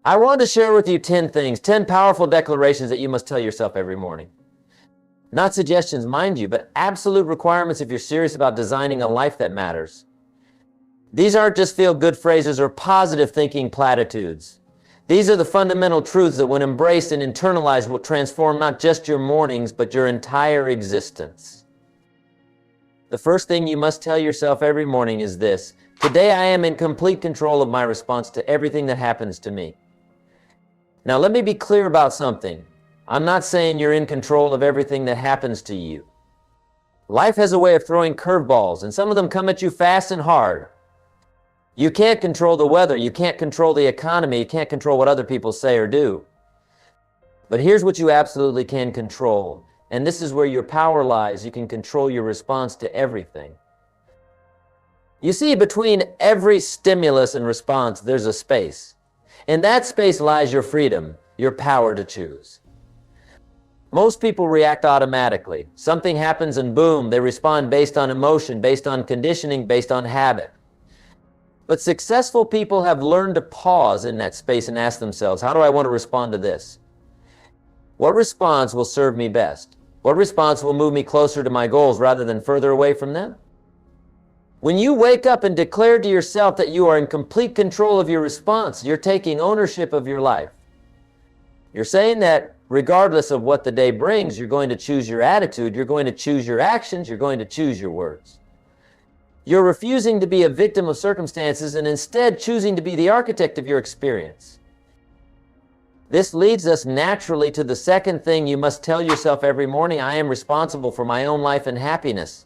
I want to share with you 10 things, 10 powerful declarations that you must tell yourself every morning. Not suggestions, mind you, but absolute requirements if you're serious about designing a life that matters. These aren't just feel-good phrases or positive thinking platitudes. These are the fundamental truths that when embraced and internalized will transform not just your mornings, but your entire existence. The first thing you must tell yourself every morning is this: today I am in complete control of my response to everything that happens to me. Now let me be clear about something. I'm not saying you're in control of everything that happens to you. Life has a way of throwing curveballs, and some of them come at you fast and hard. You can't control the weather, you can't control the economy, you can't control what other people say or do. But here's what you absolutely can control, and this is where your power lies. You can control your response to everything. You see, between every stimulus and response, there's a space. In that space lies your freedom, your power to choose. Most people react automatically. Something happens and boom, they respond based on emotion, based on conditioning, based on habit. But successful people have learned to pause in that space and ask themselves, how do I want to respond to this? What response will serve me best? What response will move me closer to my goals rather than further away from them? When you wake up and declare to yourself that you are in complete control of your response, you're taking ownership of your life. You're saying that regardless of what the day brings, you're going to choose your attitude, you're going to choose your actions, you're going to choose your words. You're refusing to be a victim of circumstances and instead choosing to be the architect of your experience. This leads us naturally to the second thing you must tell yourself every morning: I am responsible for my own life and happiness.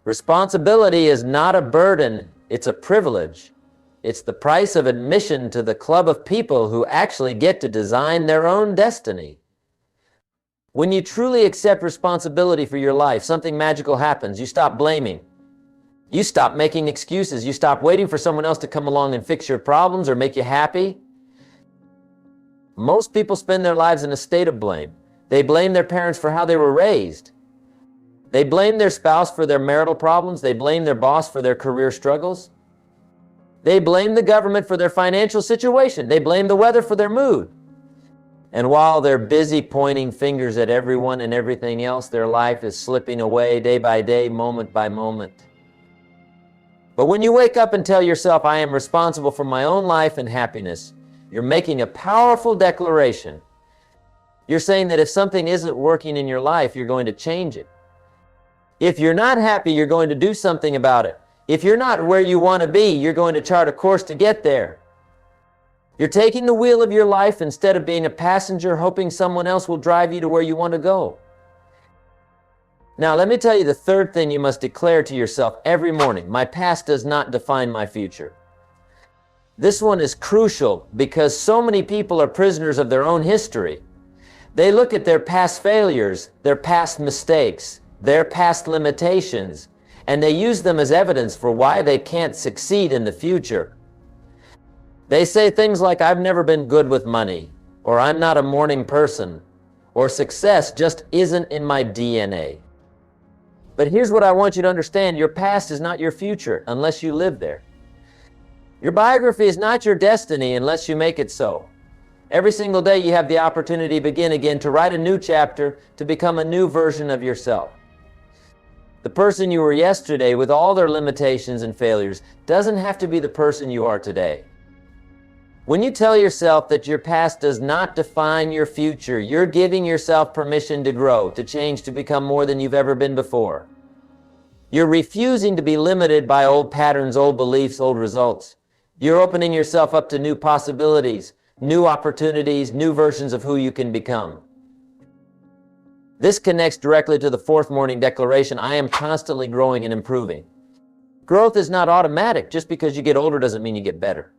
Responsibility is not a burden, it's a privilege. It's the price of admission to the club of people who actually get to design their own destiny. When you truly accept responsibility for your life, something magical happens. You stop blaming. You stop making excuses. You stop waiting for someone else to come along and fix your problems or make you happy. Most people spend their lives in a state of blame. They blame their parents for how they were raised. They blame their spouse for their marital problems. They blame their boss for their career struggles. They blame the government for their financial situation. They blame the weather for their mood. And while they're busy pointing fingers at everyone and everything else, their life is slipping away day by day, moment by moment. But when you wake up and tell yourself, I am responsible for my own life and happiness, you're making a powerful declaration. You're saying that if something isn't working in your life, you're going to change it. If you're not happy, you're going to do something about it. If you're not where you want to be, you're going to chart a course to get there. You're taking the wheel of your life instead of being a passenger hoping someone else will drive you to where you want to go. Now, let me tell you the third thing you must declare to yourself every morning: my past does not define my future. This one is crucial because so many people are prisoners of their own history. They look at their past failures, their past mistakes, their past limitations, and they use them as evidence for why they can't succeed in the future. They say things like, I've never been good with money, or I'm not a morning person, or success just isn't in my DNA. But here's what I want you to understand: your past is not your future unless you live there. Your biography is not your destiny unless you make it so. Every single day you have the opportunity to begin again, to write a new chapter, to become a new version of yourself. The person you were yesterday, with all their limitations and failures, doesn't have to be the person you are today. When you tell yourself that your past does not define your future, you're giving yourself permission to grow, to change, to become more than you've ever been before. You're refusing to be limited by old patterns, old beliefs, old results. You're opening yourself up to new possibilities, new opportunities, new versions of who you can become. This connects directly to the fourth morning declaration: I am constantly growing and improving. Growth is not automatic. Just because you get older doesn't mean you get better.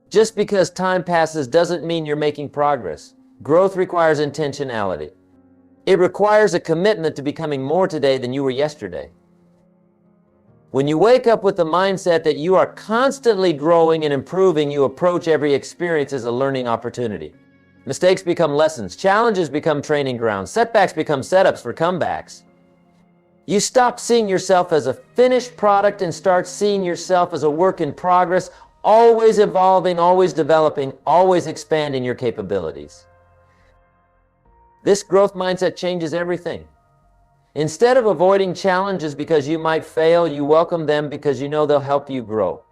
Just because time passes doesn't mean you're making progress. Growth requires intentionality. It requires a commitment to becoming more today than you were yesterday. When you wake up with the mindset that you are constantly growing and improving, you approach every experience as a learning opportunity. Mistakes become lessons. Challenges become training grounds. Setbacks become setups for comebacks. You stop seeing yourself as a finished product and start seeing yourself as a work in progress, always evolving, always developing, always expanding your capabilities. This growth mindset changes everything. Instead of avoiding challenges because you might fail, you welcome them because you know they'll help you grow.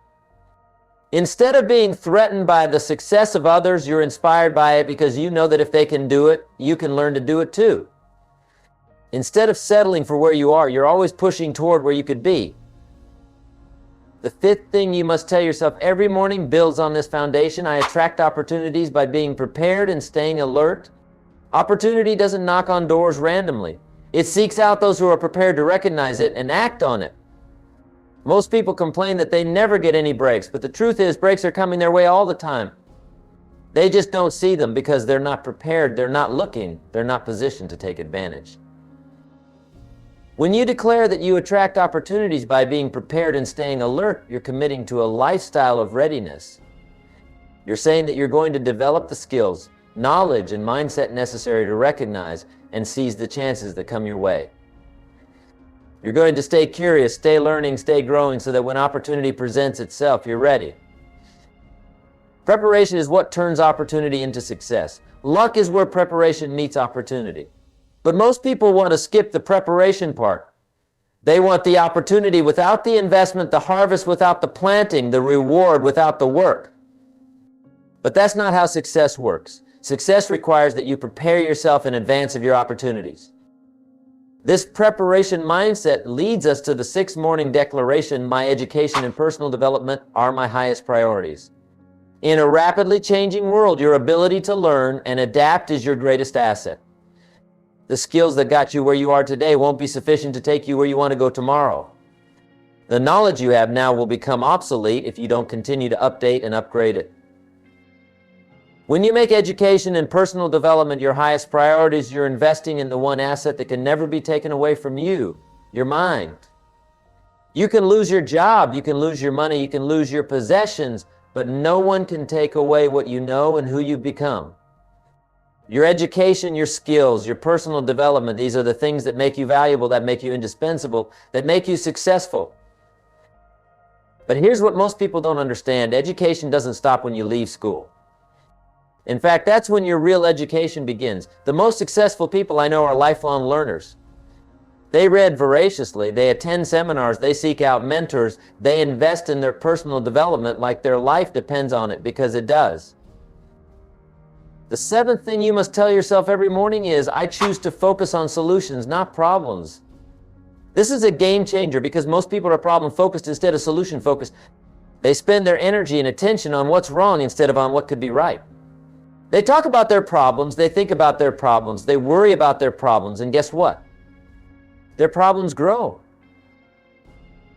Instead of being threatened by the success of others, you're inspired by it because you know that if they can do it, you can learn to do it too. Instead of settling for where you are, you're always pushing toward where you could be. The fifth thing you must tell yourself every morning builds on this foundation. I attract opportunities by being prepared and staying alert. Opportunity doesn't knock on doors randomly. It seeks out those who are prepared to recognize it and act on it. Most people complain that they never get any breaks, but the truth is breaks are coming their way all the time. They just don't see them because they're not prepared, they're not looking, they're not positioned to take advantage. When you declare that you attract opportunities by being prepared and staying alert, you're committing to a lifestyle of readiness. You're saying that you're going to develop the skills, knowledge, and mindset necessary to recognize and seize the chances that come your way. You're going to stay curious, stay learning, stay growing so that when opportunity presents itself, you're ready. Preparation is what turns opportunity into success. Luck is where preparation meets opportunity. But most people want to skip the preparation part. They want the opportunity without the investment, the harvest without the planting, the reward without the work. But that's not how success works. Success requires that you prepare yourself in advance of your opportunities. This preparation mindset leads us to the 6th morning declaration, my education and personal development are my highest priorities. In a rapidly changing world, your ability to learn and adapt is your greatest asset. The skills that got you where you are today won't be sufficient to take you where you want to go tomorrow. The knowledge you have now will become obsolete if you don't continue to update and upgrade it. When you make education and personal development your highest priorities, you're investing in the one asset that can never be taken away from you, your mind. You can lose your job, you can lose your money, you can lose your possessions, but no one can take away what you know and who you've become. Your education, your skills, your personal development, these are the things that make you valuable, that make you indispensable, that make you successful. But here's what most people don't understand. Education doesn't stop when you leave school. In fact, that's when your real education begins. The most successful people I know are lifelong learners. They read voraciously, they attend seminars, they seek out mentors, they invest in their personal development like their life depends on it, because it does. The 7th thing you must tell yourself every morning is, I choose to focus on solutions, not problems. This is a game changer because most people are problem focused instead of solution focused. They spend their energy and attention on what's wrong instead of on what could be right. They talk about their problems, they think about their problems, they worry about their problems, and guess what? Their problems grow.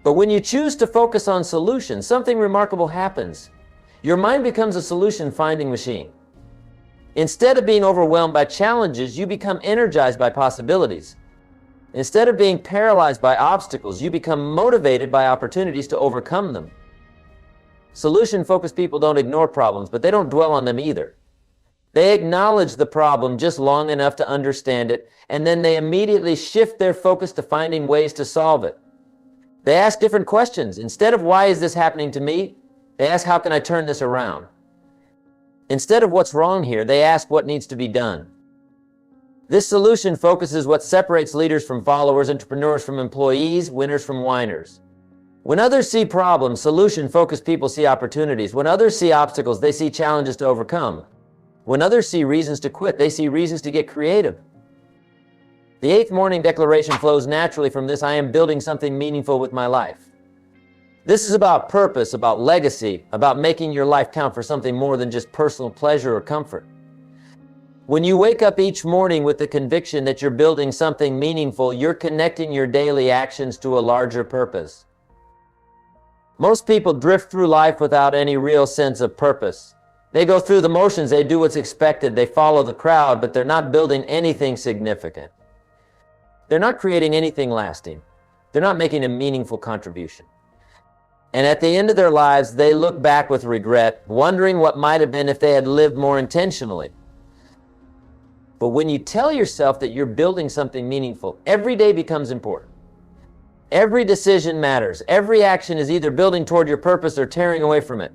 But when you choose to focus on solutions, something remarkable happens. Your mind becomes a solution-finding machine. Instead of being overwhelmed by challenges, you become energized by possibilities. Instead of being paralyzed by obstacles, you become motivated by opportunities to overcome them. Solution-focused people don't ignore problems, but they don't dwell on them either. They acknowledge the problem just long enough to understand it, and then they immediately shift their focus to finding ways to solve it. They ask different questions. Instead of why is this happening to me, they ask how can I turn this around? Instead of what's wrong here, they ask what needs to be done. This solution focuses what separates leaders from followers, entrepreneurs from employees, winners from whiners. When others see problems, solution-focused people see opportunities. When others see obstacles, they see challenges to overcome. When others see reasons to quit, they see reasons to get creative. The 8th morning declaration flows naturally from this, I am building something meaningful with my life. This is about purpose, about legacy, about making your life count for something more than just personal pleasure or comfort. When you wake up each morning with the conviction that you're building something meaningful, you're connecting your daily actions to a larger purpose. Most people drift through life without any real sense of purpose. They go through the motions, they do what's expected, they follow the crowd, but they're not building anything significant. They're not creating anything lasting. They're not making a meaningful contribution. And at the end of their lives, they look back with regret, wondering what might have been if they had lived more intentionally. But when you tell yourself that you're building something meaningful, every day becomes important. Every decision matters. Every action is either building toward your purpose or tearing away from it.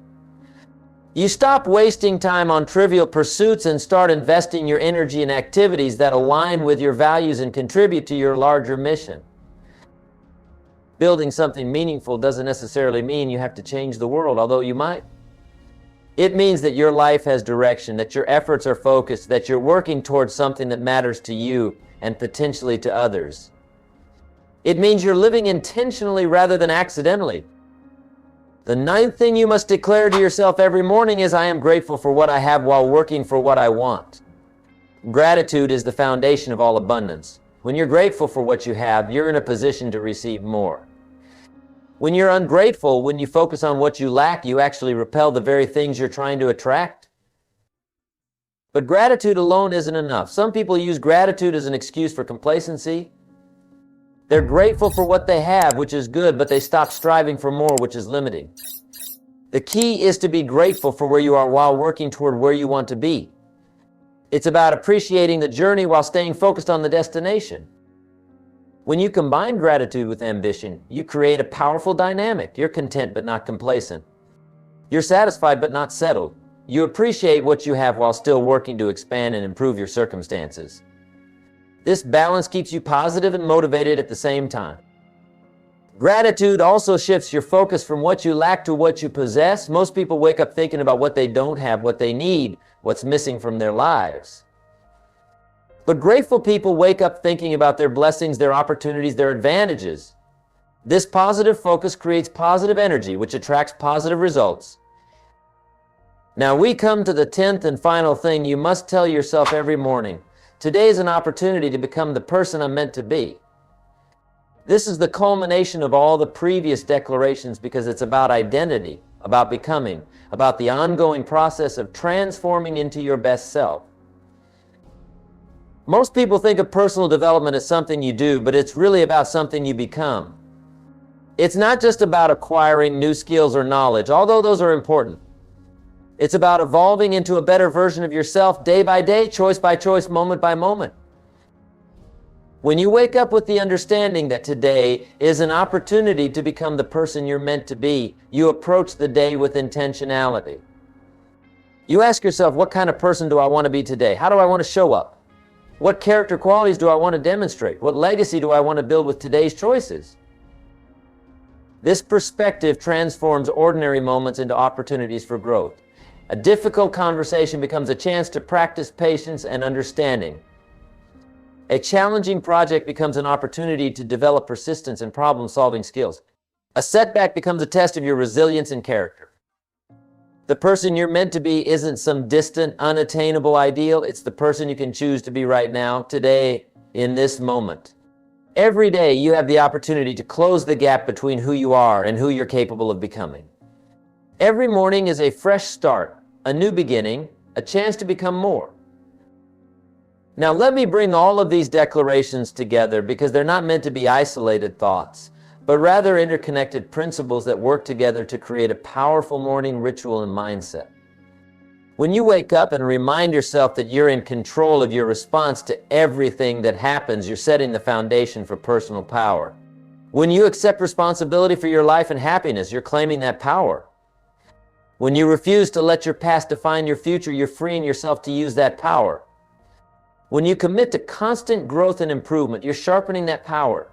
You stop wasting time on trivial pursuits and start investing your energy in activities that align with your values and contribute to your larger mission. Building something meaningful doesn't necessarily mean you have to change the world, although you might. It means that your life has direction, that your efforts are focused, that you're working towards something that matters to you and potentially to others. It means you're living intentionally rather than accidentally. The ninth thing you must declare to yourself every morning is, I am grateful for what I have while working for what I want. Gratitude is the foundation of all abundance. When you're grateful for what you have, you're in a position to receive more. When you're ungrateful, when you focus on what you lack, you actually repel the very things you're trying to attract. But gratitude alone isn't enough. Some people use gratitude as an excuse for complacency. They're grateful for what they have, which is good, but they stop striving for more, which is limiting. The key is to be grateful for where you are while working toward where you want to be. It's about appreciating the journey while staying focused on the destination. When you combine gratitude with ambition, you create a powerful dynamic. You're content but not complacent. You're satisfied but not settled. You appreciate what you have while still working to expand and improve your circumstances. This balance keeps you positive and motivated at the same time. Gratitude also shifts your focus from what you lack to what you possess. Most people wake up thinking about what they don't have, what they need, what's missing from their lives. But grateful people wake up thinking about their blessings, their opportunities, their advantages. This positive focus creates positive energy, which attracts positive results. Now we come to the 10th and final thing you must tell yourself every morning. Today is an opportunity to become the person I'm meant to be. This is the culmination of all the previous declarations because it's about identity, about becoming, about the ongoing process of transforming into your best self. Most people think of personal development as something you do, but it's really about something you become. It's not just about acquiring new skills or knowledge, although those are important. It's about evolving into a better version of yourself day by day, choice by choice, moment by moment. When you wake up with the understanding that today is an opportunity to become the person you're meant to be, you approach the day with intentionality. You ask yourself, what kind of person do I want to be today? How do I want to show up? What character qualities do I want to demonstrate? What legacy do I want to build with today's choices? This perspective transforms ordinary moments into opportunities for growth. A difficult conversation becomes a chance to practice patience and understanding. A challenging project becomes an opportunity to develop persistence and problem-solving skills. A setback becomes a test of your resilience and character. The person you're meant to be isn't some distant, unattainable ideal. It's the person you can choose to be right now, today, in this moment. Every day, you have the opportunity to close the gap between who you are and who you're capable of becoming. Every morning is a fresh start, a new beginning, a chance to become more. Now, let me bring all of these declarations together because they're not meant to be isolated thoughts, but rather interconnected principles that work together to create a powerful morning ritual and mindset. When you wake up and remind yourself that you're in control of your response to everything that happens, you're setting the foundation for personal power. When you accept responsibility for your life and happiness, you're claiming that power. When you refuse to let your past define your future, you're freeing yourself to use that power. When you commit to constant growth and improvement, you're sharpening that power.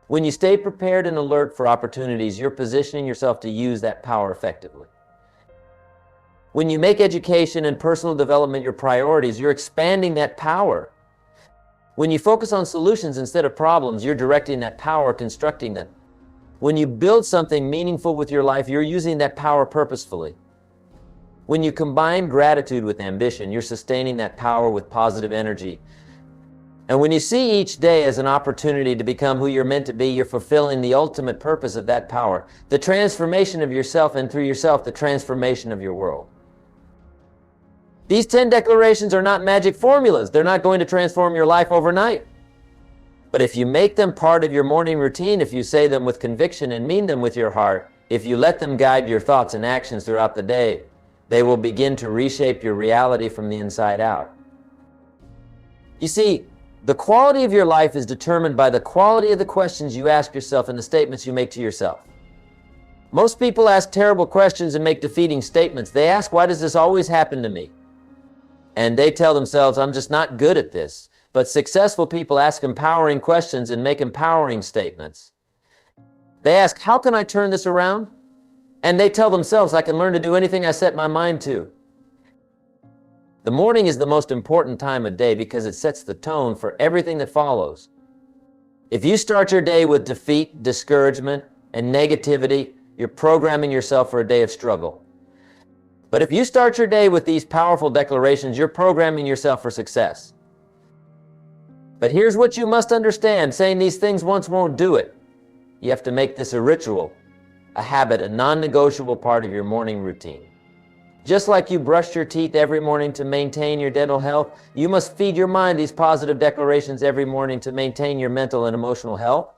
When you stay prepared and alert for opportunities, you're positioning yourself to use that power effectively. When you make education and personal development your priorities, you're expanding that power. When you focus on solutions instead of problems, you're directing that power, constructing them. When you build something meaningful with your life, you're using that power purposefully. When you combine gratitude with ambition, you're sustaining that power with positive energy. And when you see each day as an opportunity to become who you're meant to be, you're fulfilling the ultimate purpose of that power, the transformation of yourself, and through yourself, the transformation of your world. These 10 declarations are not magic formulas. They're not going to transform your life overnight. But if you make them part of your morning routine, if you say them with conviction and mean them with your heart, if you let them guide your thoughts and actions throughout the day, they will begin to reshape your reality from the inside out. You see, the quality of your life is determined by the quality of the questions you ask yourself and the statements you make to yourself. Most people ask terrible questions and make defeating statements. They ask, why does this always happen to me? And they tell themselves, I'm just not good at this. But successful people ask empowering questions and make empowering statements. They ask, how can I turn this around? And they tell themselves, I can learn to do anything I set my mind to. The morning is the most important time of day because it sets the tone for everything that follows. If you start your day with defeat, discouragement, and negativity, you're programming yourself for a day of struggle. But if you start your day with these powerful declarations, you're programming yourself for success. But here's what you must understand. Saying these things once won't do it. You have to make this a ritual, a habit, a non-negotiable part of your morning routine. Just like you brush your teeth every morning to maintain your dental health, you must feed your mind these positive declarations every morning to maintain your mental and emotional health.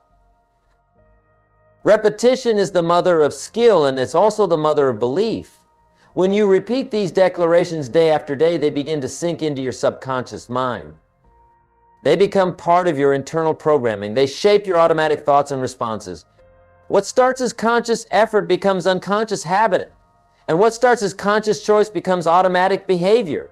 Repetition is the mother of skill, and it's also the mother of belief. When you repeat these declarations day after day, they begin to sink into your subconscious mind. They become part of your internal programming. They shape your automatic thoughts and responses. What starts as conscious effort becomes unconscious habit. And what starts as conscious choice becomes automatic behavior.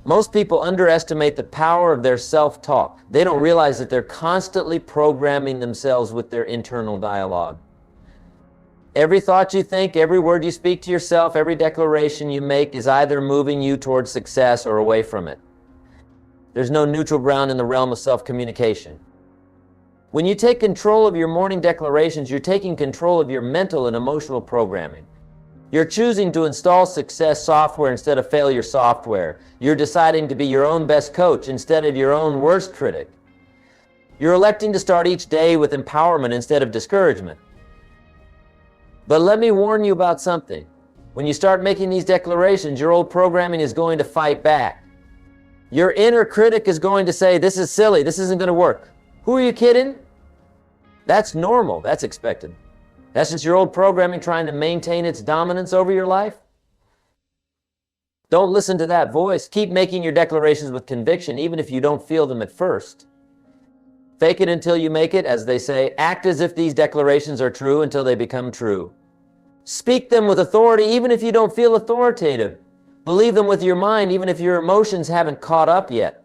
Most people underestimate the power of their self-talk. They don't realize that they're constantly programming themselves with their internal dialogue. Every thought you think, every word you speak to yourself, every declaration you make is either moving you towards success or away from it. There's no neutral ground in the realm of self-communication. When you take control of your morning declarations, you're taking control of your mental and emotional programming. You're choosing to install success software instead of failure software. You're deciding to be your own best coach instead of your own worst critic. You're electing to start each day with empowerment instead of discouragement. But let me warn you about something. When you start making these declarations, your old programming is going to fight back. Your inner critic is going to say, this is silly, this isn't going to work. Who are you kidding? That's normal, that's expected. That's just your old programming trying to maintain its dominance over your life. Don't listen to that voice. Keep making your declarations with conviction, even if you don't feel them at first. Fake it until you make it, as they say. Act as if these declarations are true until they become true. Speak them with authority, even if you don't feel authoritative. Believe them with your mind, even if your emotions haven't caught up yet.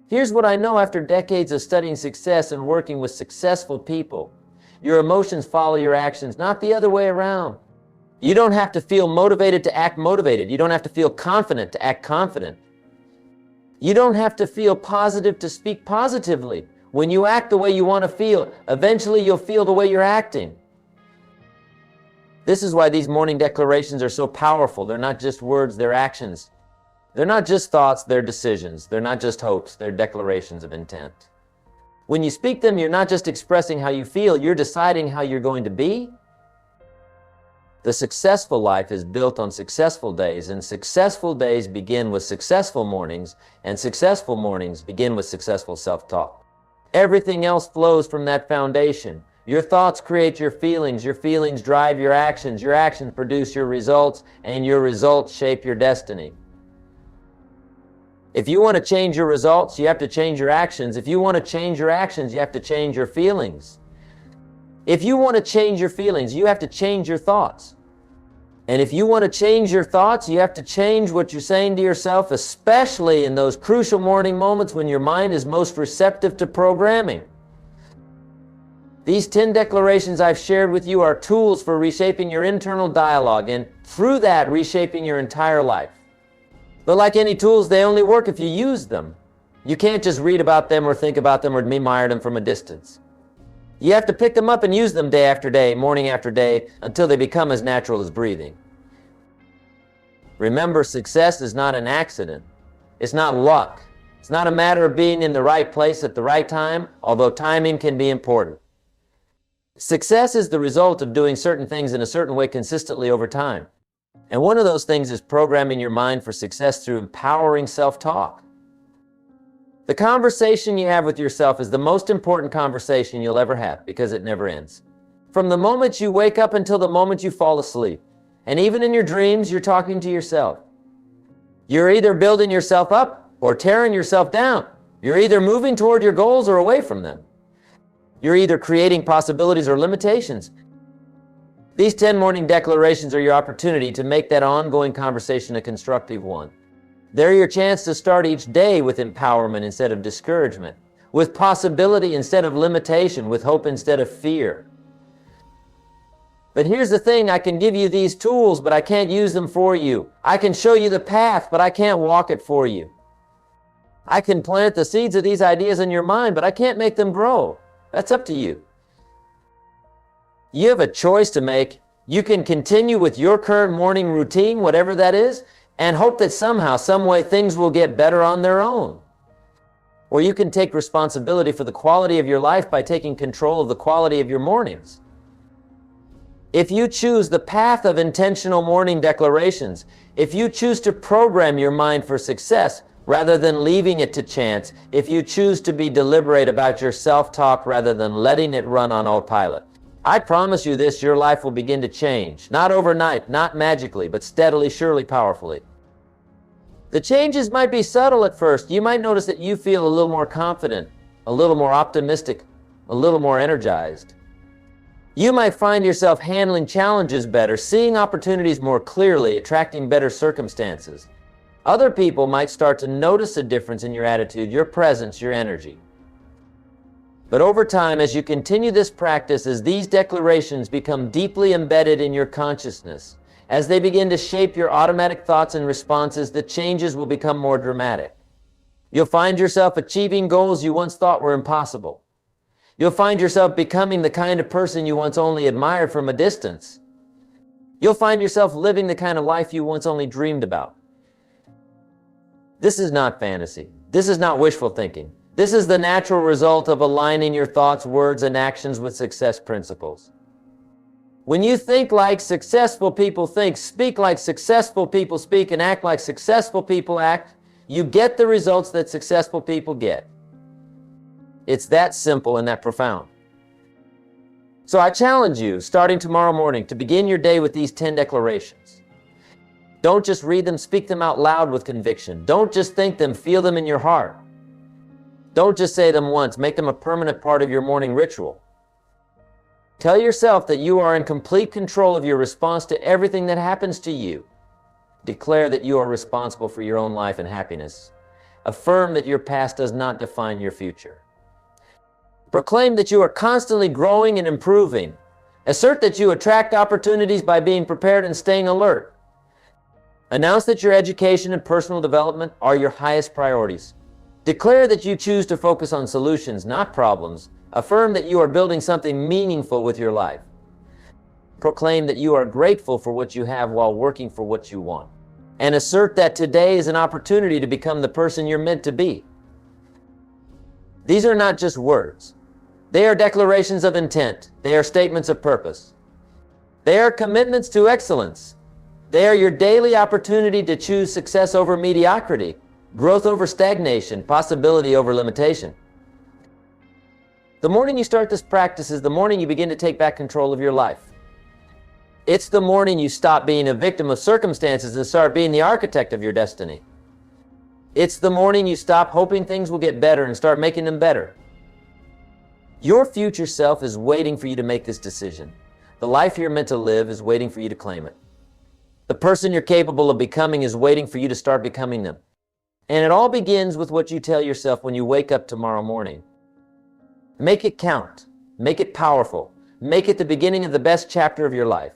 Here's what I know after decades of studying success and working with successful people. Your emotions follow your actions, not the other way around. You don't have to feel motivated to act motivated. You don't have to feel confident to act confident. You don't have to feel positive to speak positively. When you act the way you want to feel, eventually you'll feel the way you're acting. This is why these morning declarations are so powerful. They're not just words, they're actions. They're not just thoughts, they're decisions. They're not just hopes, they're declarations of intent. When you speak them, you're not just expressing how you feel, you're deciding how you're going to be. The successful life is built on successful days, and successful days begin with successful mornings, and successful mornings begin with successful self-talk. Everything else flows from that foundation. Your thoughts create your feelings drive your actions produce your results, and your results shape your destiny. If you want to change your results, you have to change your actions. If you want to change your actions, you have to change your feelings. If you want to change your feelings, you have to change your thoughts. And if you want to change your thoughts, you have to change what you're saying to yourself, especially in those crucial morning moments when your mind is most receptive to programming. These 10 declarations I've shared with you are tools for reshaping your internal dialogue, and through that, reshaping your entire life. But like any tools, they only work if you use them. You can't just read about them or think about them or admire them from a distance. You have to pick them up and use them day after day, morning after day, until they become as natural as breathing. Remember, success is not an accident. It's not luck. It's not a matter of being in the right place at the right time, although timing can be important. Success is the result of doing certain things in a certain way consistently over time. And one of those things is programming your mind for success through empowering self-talk. The conversation you have with yourself is the most important conversation you'll ever have because it never ends. From the moment you wake up until the moment you fall asleep. And even in your dreams, you're talking to yourself. You're either building yourself up or tearing yourself down. You're either moving toward your goals or away from them. You're either creating possibilities or limitations. These 10 morning declarations are your opportunity to make that ongoing conversation a constructive one. They're your chance to start each day with empowerment instead of discouragement, with possibility instead of limitation, with hope instead of fear. But here's the thing, I can give you these tools, but I can't use them for you. I can show you the path, but I can't walk it for you. I can plant the seeds of these ideas in your mind, but I can't make them grow. That's up to you. You have a choice to make. You can continue with your current morning routine, whatever that is, and hope that somehow, some way, things will get better on their own. Or you can take responsibility for the quality of your life by taking control of the quality of your mornings. If you choose the path of intentional morning declarations, if you choose to program your mind for success rather than leaving it to chance, if you choose to be deliberate about your self-talk rather than letting it run on autopilot, I promise you this, your life will begin to change. Not overnight, not magically, but steadily, surely, powerfully. The changes might be subtle at first. You might notice that you feel a little more confident, a little more optimistic, a little more energized. You might find yourself handling challenges better, seeing opportunities more clearly, attracting better circumstances. Other people might start to notice a difference in your attitude, your presence, your energy. But over time, as you continue this practice, as these declarations become deeply embedded in your consciousness, as they begin to shape your automatic thoughts and responses, the changes will become more dramatic. You'll find yourself achieving goals you once thought were impossible. You'll find yourself becoming the kind of person you once only admired from a distance. You'll find yourself living the kind of life you once only dreamed about. This is not fantasy. This is not wishful thinking. This is the natural result of aligning your thoughts, words, and actions with success principles. When you think like successful people think, speak like successful people speak, and act like successful people act, you get the results that successful people get. It's that simple and that profound. So I challenge you, starting tomorrow morning, to begin your day with these 10 declarations. Don't just read them, speak them out loud with conviction. Don't just think them, feel them in your heart. Don't just say them once, make them a permanent part of your morning ritual. Tell yourself that you are in complete control of your response to everything that happens to you. Declare that you are responsible for your own life and happiness. Affirm that your past does not define your future. Proclaim that you are constantly growing and improving. Assert that you attract opportunities by being prepared and staying alert. Announce that your education and personal development are your highest priorities. Declare that you choose to focus on solutions, not problems. Affirm that you are building something meaningful with your life. Proclaim that you are grateful for what you have while working for what you want. And assert that today is an opportunity to become the person you're meant to be. These are not just words. They are declarations of intent. They are statements of purpose. They are commitments to excellence. They are your daily opportunity to choose success over mediocrity, growth over stagnation, possibility over limitation. The morning you start this practice is the morning you begin to take back control of your life. It's the morning you stop being a victim of circumstances and start being the architect of your destiny. It's the morning you stop hoping things will get better and start making them better. Your future self is waiting for you to make this decision. The life you're meant to live is waiting for you to claim it. The person you're capable of becoming is waiting for you to start becoming them. And it all begins with what you tell yourself when you wake up tomorrow morning. Make it count. Make it powerful. Make it the beginning of the best chapter of your life.